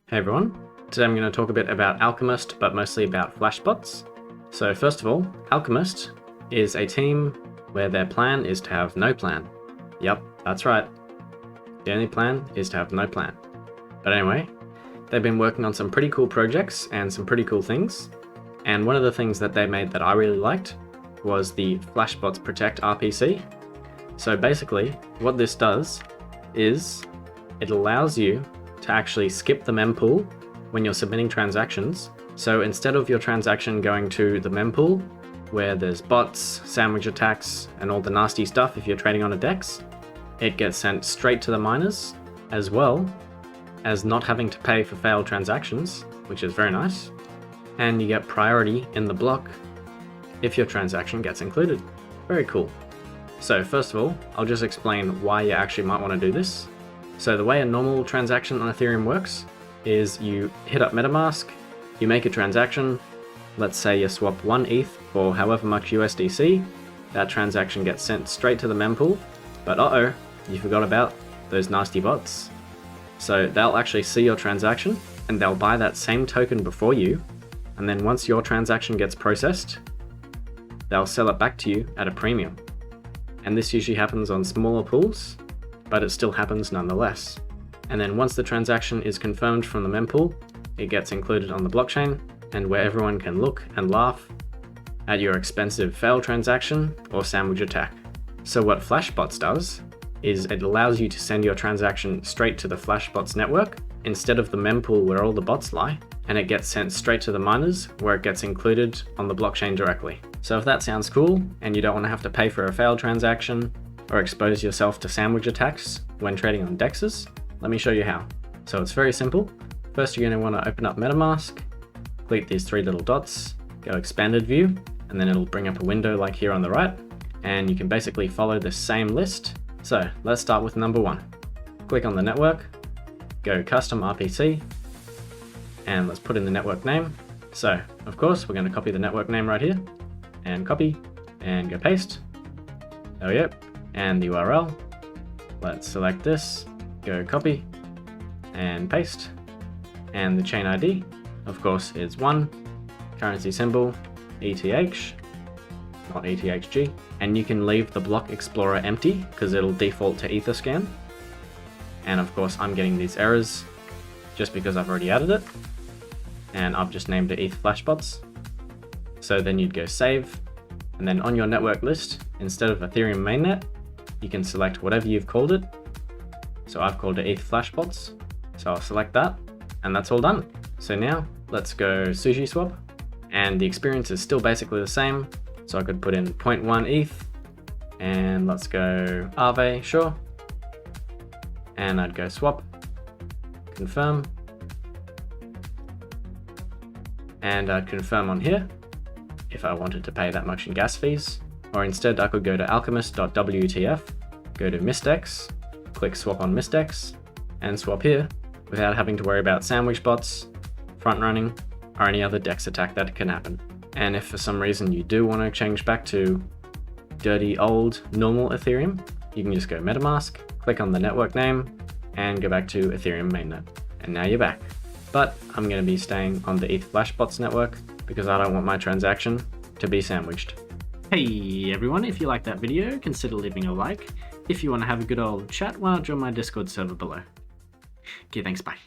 Hey everyone, today I'm going to talk a bit about Alchemist, but mostly about flashbots. So first of all, Alchemist is a team where their plan is to have no plan. Yep, that's right. The only plan is to have no plan. But anyway, they've been working on some pretty cool projects and some pretty cool things. And one of the things that they made that I really liked was the Flashbots Protect RPC. So basically, what this does is it allows you to actually skip the mempool when you're submitting transactions. So instead of your transaction going to the mempool, where there's bots, sandwich attacks, and all the nasty stuff if you're trading on a DEX, it gets sent straight to the miners, as well as not having to pay for failed transactions, which is very nice. And you get priority in the block if your transaction gets included. Very cool. So first of all, I'll just explain why you actually might want to do this. So the way a normal transaction on Ethereum works is you hit up metamask, you make a transaction, let's say you swap 1 ETH for however much USDC, that transaction gets sent straight to the mempool, but uh-oh, you forgot about those nasty bots. So they'll actually see your transaction and they'll buy that same token before you, and then once your transaction gets processed, they'll sell it back to you at a premium. And this usually happens on smaller pools, but it still happens nonetheless. And then once the transaction is confirmed from the mempool, it gets included on the blockchain, and where everyone can look and laugh at your expensive failed transaction or sandwich attack. So what Flashbots does is it allows you to send your transaction straight to the Flashbots network instead of the mempool where all the bots lie, and it gets sent straight to the miners where it gets included on the blockchain directly. So if that sounds cool and you don't want to have to pay for a failed transaction or expose yourself to sandwich attacks when trading on DEXs, let me show you how. So it's very simple. First, you're going to want to open up metamask, click these 3 little dots, go expanded view, and then it'll bring up a window like here on the right, and you can basically follow the same list. So let's start with number 1. Click on the network, go custom RPC, and let's put in the network name. So of course, we're going to copy the network name right here, and copy, and go paste. There we go. And the URL, let's select this, go copy and paste, and the chain ID of course is 1, currency symbol ETH, not ETHG, and you can leave the block explorer empty because it'll default to Etherscan. And of course I'm getting these errors just because I've already added it, and I've just named it ETH Flashbots. So then you'd go save, and then on your network list, instead of Ethereum mainnet, you can select whatever you've called it. So I've called it ETH Flashbots. So I'll select that, and that's all done. So now let's go sushi swap, and the experience is still basically the same. So I could put in 0.1 ETH, and let's go Aave, sure. And I'd go swap, confirm, and I'd confirm on here if I wanted to pay that much in gas fees. Or instead I could go to alchemist.wtf, go to MistX, click swap on MistX, and swap here without having to worry about sandwich bots, front running, or any other DEX attack that can happen. And if for some reason you do want to change back to dirty old normal Ethereum, you can just go metamask, click on the network name, and go back to Ethereum mainnet. And now you're back. But I'm going to be staying on the ETH Flashbots network because I don't want my transaction to be sandwiched. Hey everyone, if you liked that video, consider leaving a like. If you want to have a good old chat, why not join my Discord server below. Okay, thanks, bye.